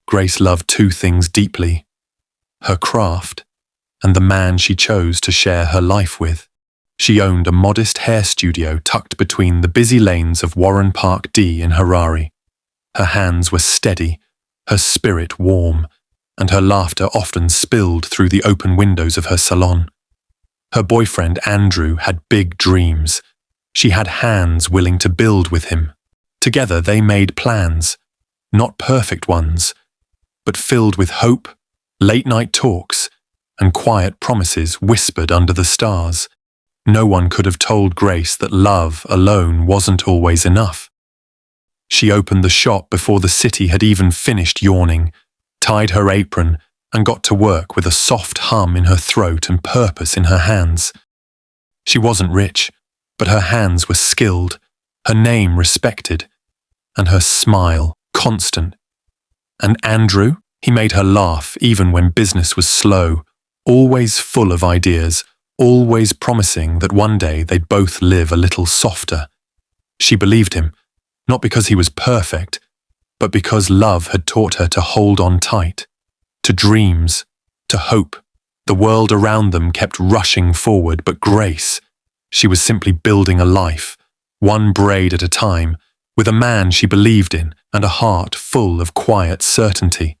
Grace loved two things deeply: her craft and the man she chose to share her life with. She owned a modest hair studio tucked between the busy lanes of Warren Park D in Harare. Her hands were steady, her spirit warm, and her laughter often spilled through the open windows of her salon. Her boyfriend Andrew had big dreams. She had hands willing to build with him. Together they made plans, not perfect ones, but filled with hope, late-night talks, and quiet promises whispered under the stars. No one could have told Grace that love alone wasn't always enough. She opened the shop before the city had even finished yawning, tied her apron, and got to work with a soft hum in her throat and purpose in her hands. She wasn't rich, but her hands were skilled, her name respected, and her smile constant. And Andrew, he made her laugh even when business was slow, always full of ideas, always promising that one day they'd both live a little softer. She believed him, not because he was perfect, but because love had taught her to hold on tight, to dreams, to hope. The world around them kept rushing forward, but Grace, she was simply building a life, one braid at a time, with a man she believed in and a heart full of quiet certainty.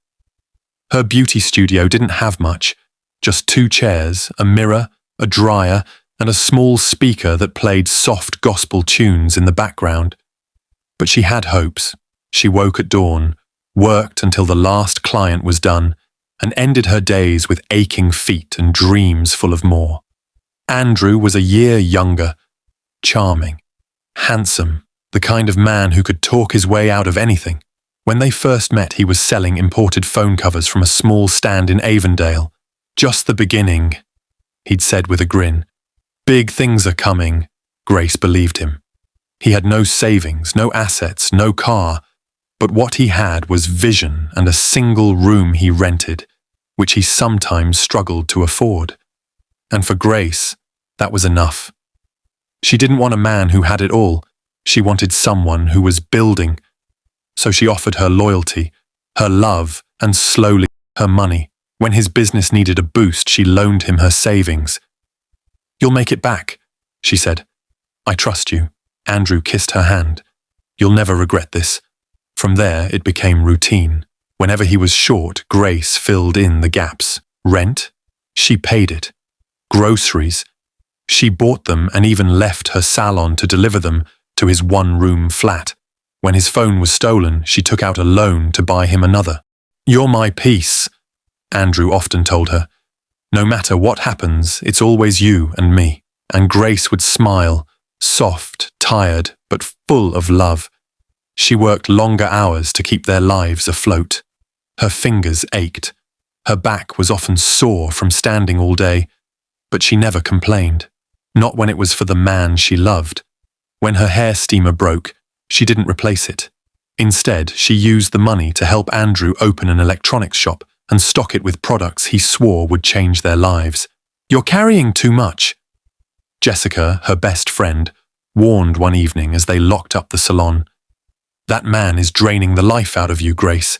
Her beauty studio didn't have much, just 2 chairs, a mirror, a dryer, and a small speaker that played soft gospel tunes in the background. But she had hopes. She woke at dawn, worked until the last client was done, and ended her days with aching feet and dreams full of more. Andrew was a year younger, charming, handsome, the kind of man who could talk his way out of anything. When they first met, he was selling imported phone covers from a small stand in Avondale. "Just the beginning," he'd said with a grin. "Big things are coming," Grace believed him. He had no savings, no assets, no car, but what he had was vision and a single room he rented, which he sometimes struggled to afford. And for Grace, that was enough. She didn't want a man who had it all. She wanted someone who was building. So she offered her loyalty, her love, and slowly her money. When his business needed a boost, she loaned him her savings. "You'll make it back," she said. "I trust you." Andrew kissed her hand. "You'll never regret this." From there, it became routine. Whenever he was short, Grace filled in the gaps. Rent? She paid it. Groceries? She bought them and even left her salon to deliver them to his one-room flat. When his phone was stolen, she took out a loan to buy him another. "You're my peace," Andrew often told her. "No matter what happens, it's always you and me." And Grace would smile, soft, tired, but full of love. She worked longer hours to keep their lives afloat. Her fingers ached. Her back was often sore from standing all day, but she never complained. Not when it was for the man she loved. When her hair steamer broke, she didn't replace it. Instead, she used the money to help Andrew open an electronics shop and stock it with products he swore would change their lives. "You're carrying too much," Jessica, her best friend, warned one evening as they locked up the salon. "That man is draining the life out of you, Grace."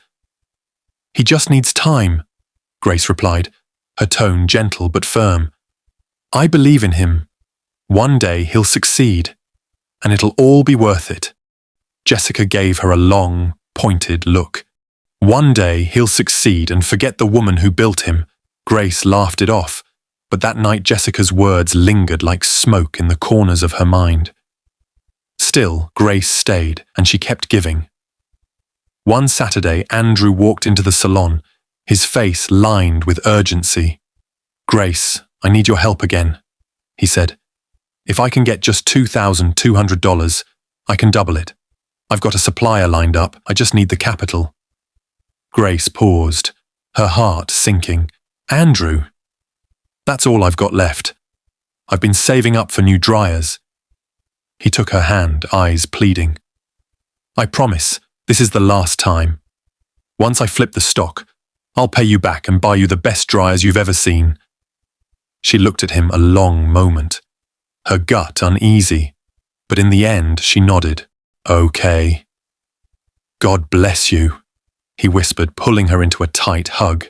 "He just needs time," Grace replied, her tone gentle but firm. "I believe in him. One day he'll succeed, and it'll all be worth it." Jessica gave her a long, pointed look. "One day he'll succeed and forget the woman who built him." Grace laughed it off, but that night Jessica's words lingered like smoke in the corners of her mind. Still, Grace stayed, and she kept giving. One Saturday, Andrew walked into the salon, his face lined with urgency. "Grace, I need your help again," he said. "If I can get just $2,200, I can double it. I've got a supplier lined up, I just need the capital." Grace paused, her heart sinking. "Andrew, that's all I've got left. I've been saving up for new dryers." He took her hand, eyes pleading. "I promise, this is the last time. Once I flip the stock, I'll pay you back and buy you the best dryers you've ever seen." She looked at him a long moment, her gut uneasy, but in the end she nodded. "Okay." "God bless you," he whispered, pulling her into a tight hug.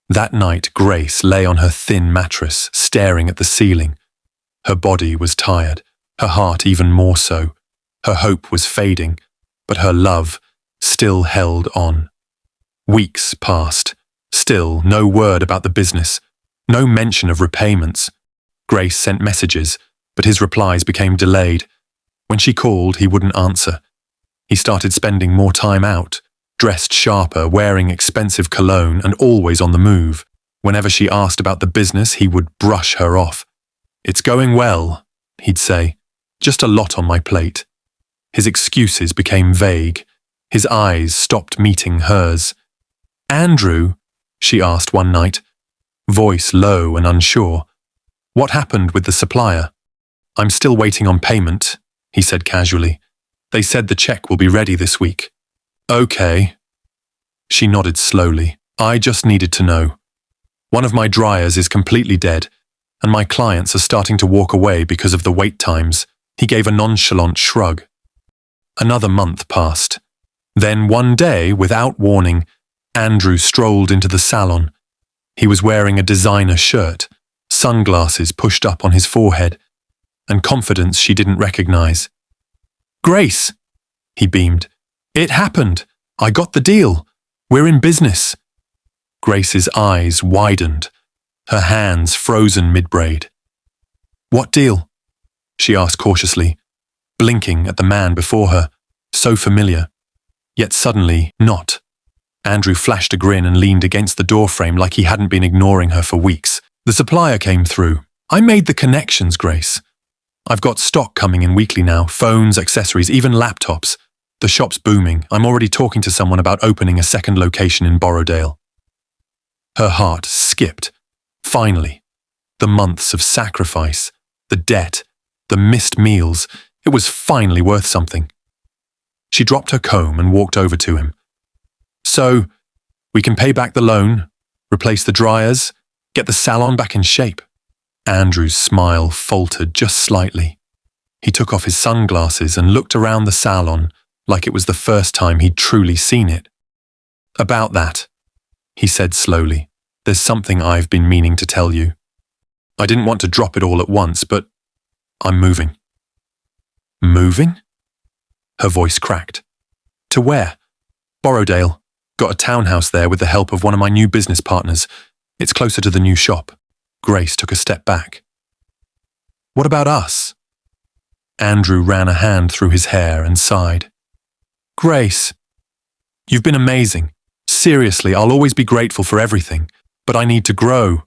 That night, Grace lay on her thin mattress, staring at the ceiling. Her body was tired, her heart even more so. Her hope was fading, but her love still held on. Weeks passed. Still no word about the business, no mention of repayments. Grace sent messages, but his replies became delayed. When she called, he wouldn't answer. He started spending more time out, dressed sharper, wearing expensive cologne, and always on the move. Whenever she asked about the business, he would brush her off. "It's going well," he'd say. "Just a lot on my plate." His excuses became vague. His eyes stopped meeting hers. "Andrew?" she asked one night, voice low and unsure. "What happened with the supplier?" "I'm still waiting on payment," he said casually. "They said the check will be ready this week." "Okay." She nodded slowly. "I just needed to know. One of my dryers is completely dead, and my clients are starting to walk away because of the wait times." He gave a nonchalant shrug. Another month passed. Then one day, without warning, Andrew strolled into the salon. He was wearing a designer shirt, sunglasses pushed up on his forehead, and confidence she didn't recognize. "Grace," he beamed. "It happened. I got the deal. We're in business." Grace's eyes widened, her hands frozen mid-braid. "What deal?" she asked cautiously, blinking at the man before her, so familiar, yet suddenly not. Andrew flashed a grin and leaned against the doorframe like he hadn't been ignoring her for weeks. "The supplier came through. I made the connections, Grace. I've got stock coming in weekly now, phones, accessories, even laptops. The shop's booming. I'm already talking to someone about opening a second location in Borrowdale." Her heart skipped. Finally. The months of sacrifice, the debt, the missed meals, it was finally worth something. She dropped her comb and walked over to him. "So, we can pay back the loan, replace the dryers, get the salon back in shape." Andrew's smile faltered just slightly. He took off his sunglasses and looked around the salon like it was the first time he'd truly seen it. "About that," he said slowly, "there's something I've been meaning to tell you. I didn't want to drop it all at once, but I'm moving." "Moving?" Her voice cracked. "To where?" "Borrowdale. Got a townhouse there with the help of one of my new business partners. It's closer to the new shop." Grace took a step back. "What about us?" Andrew ran a hand through his hair and sighed. "Grace, you've been amazing. Seriously, I'll always be grateful for everything, but I need to grow.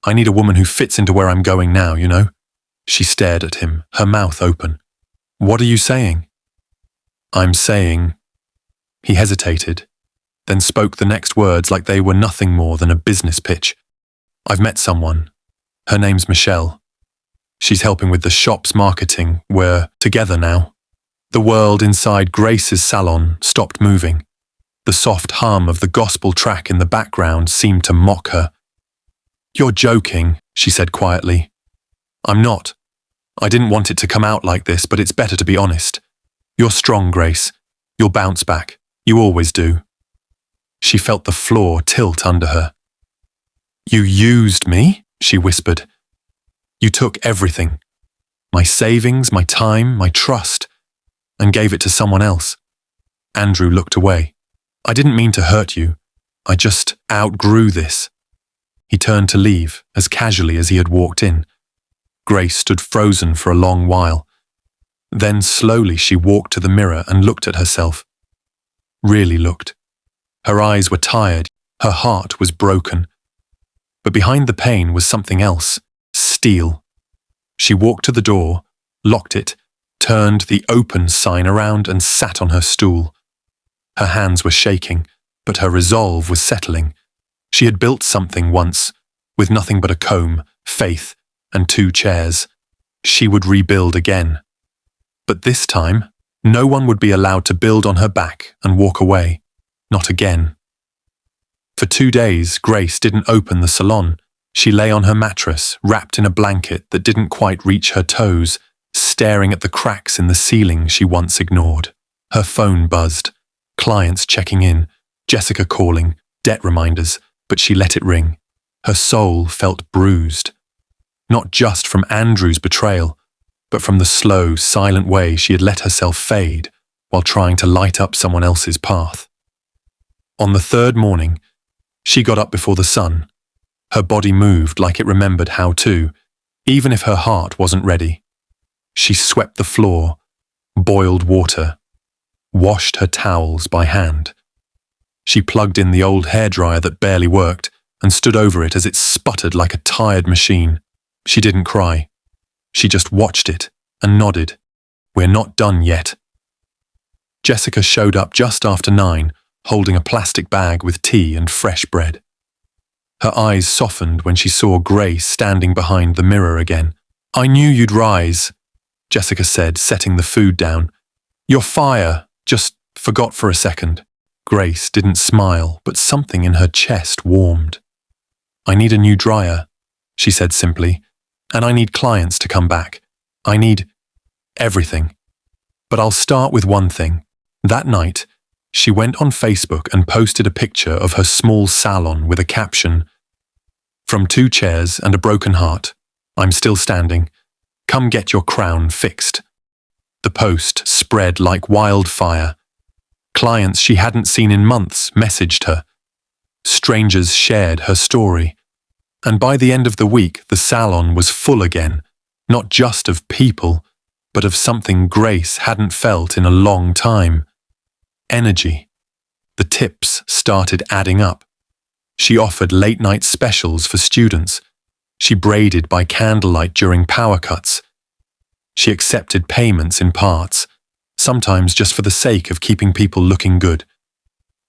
I need a woman who fits into where I'm going now, you know?" She stared at him, her mouth open. "What are you saying?" "I'm saying..." He hesitated, then spoke the next words like they were nothing more than a business pitch. "I've met someone. Her name's Michelle. She's helping with the shop's marketing. We're together now." The world inside Grace's salon stopped moving. The soft hum of the gospel track in the background seemed to mock her. "You're joking," she said quietly. "I'm not. I didn't want it to come out like this, but it's better to be honest. You're strong, Grace. You'll bounce back. You always do." She felt the floor tilt under her. "You used me?" she whispered. "You took everything. My savings, my time, my trust, and gave it to someone else." Andrew looked away. "I didn't mean to hurt you. I just outgrew this." He turned to leave, as casually as he had walked in. Grace stood frozen for a long while. Then slowly she walked to the mirror and looked at herself. Really looked. Her eyes were tired, her heart was broken. But behind the pain was something else, steel. She walked to the door, locked it, turned the open sign around and sat on her stool. Her hands were shaking, but her resolve was settling. She had built something once, with nothing but a comb, faith, and 2 chairs. She would rebuild again. But this time, no one would be allowed to build on her back and walk away. Not again. For 2 days, Grace didn't open the salon. She lay on her mattress, wrapped in a blanket that didn't quite reach her toes, staring at the cracks in the ceiling she once ignored. Her phone buzzed. Clients checking in, Jessica calling, debt reminders, but she let it ring. Her soul felt bruised. Not just from Andrew's betrayal, but from the slow, silent way she had let herself fade while trying to light up someone else's path. On the third morning, she got up before the sun. Her body moved like it remembered how to, even if her heart wasn't ready. She swept the floor, boiled water, washed her towels by hand. She plugged in the old hairdryer that barely worked and stood over it as it sputtered like a tired machine. She didn't cry. She just watched it and nodded. We're not done yet. Jessica showed up just after 9, holding a plastic bag with tea and fresh bread. Her eyes softened when she saw Grace standing behind the mirror again. I knew you'd rise, Jessica said, setting the food down. Your fire, just forgot for a second. Grace didn't smile, but something in her chest warmed. I need a new dryer, she said simply, and I need clients to come back. I need everything. But I'll start with one thing. That night, she went on Facebook and posted a picture of her small salon with a caption, "From 2 chairs and a broken heart, I'm still standing. Come get your crown fixed." The post spread like wildfire. Clients she hadn't seen in months messaged her. Strangers shared her story. And by the end of the week, the salon was full again, not just of people, but of something Grace hadn't felt in a long time. Energy. The tips started adding up. She offered late-night specials for students. She braided by candlelight during power cuts. She accepted payments in parts, sometimes just for the sake of keeping people looking good.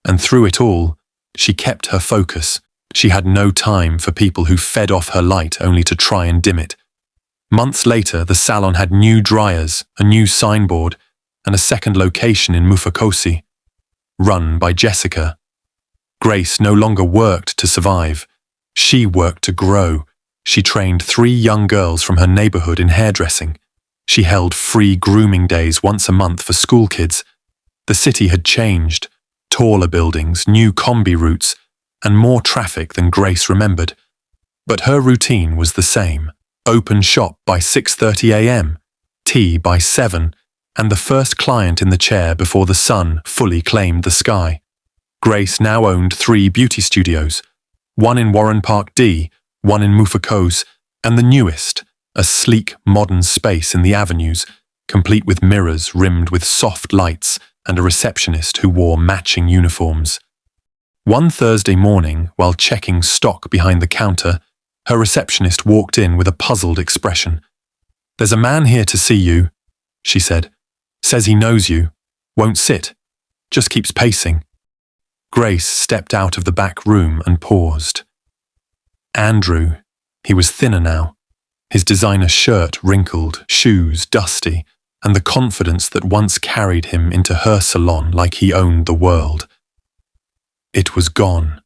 And through it all, she kept her focus. She had no time for people who fed off her light only to try and dim it. Months later, the salon had new dryers, a new signboard, and a second location in Mufakosi, run by Jessica. Grace no longer worked to survive. She worked to grow. She trained 3 young girls from her neighborhood in hairdressing. She held free grooming days once a month for school kids. The city had changed. Taller buildings, new combi routes, and more traffic than Grace remembered. But her routine was the same. Open shop by 6:30 a.m., tea by 7, and the first client in the chair before the sun fully claimed the sky. Grace now owned 3 beauty studios, one in Warren Park D, one in Mufakos, and the newest, a sleek, modern space in the avenues, complete with mirrors rimmed with soft lights and a receptionist who wore matching uniforms. One Thursday morning, while checking stock behind the counter, her receptionist walked in with a puzzled expression. "There's a man here to see you," she said. "Says he knows you. Won't sit. Just keeps pacing." Grace stepped out of the back room and paused. Andrew. He was thinner now. His designer shirt wrinkled, shoes dusty, and the confidence that once carried him into her salon like he owned the world. It was gone.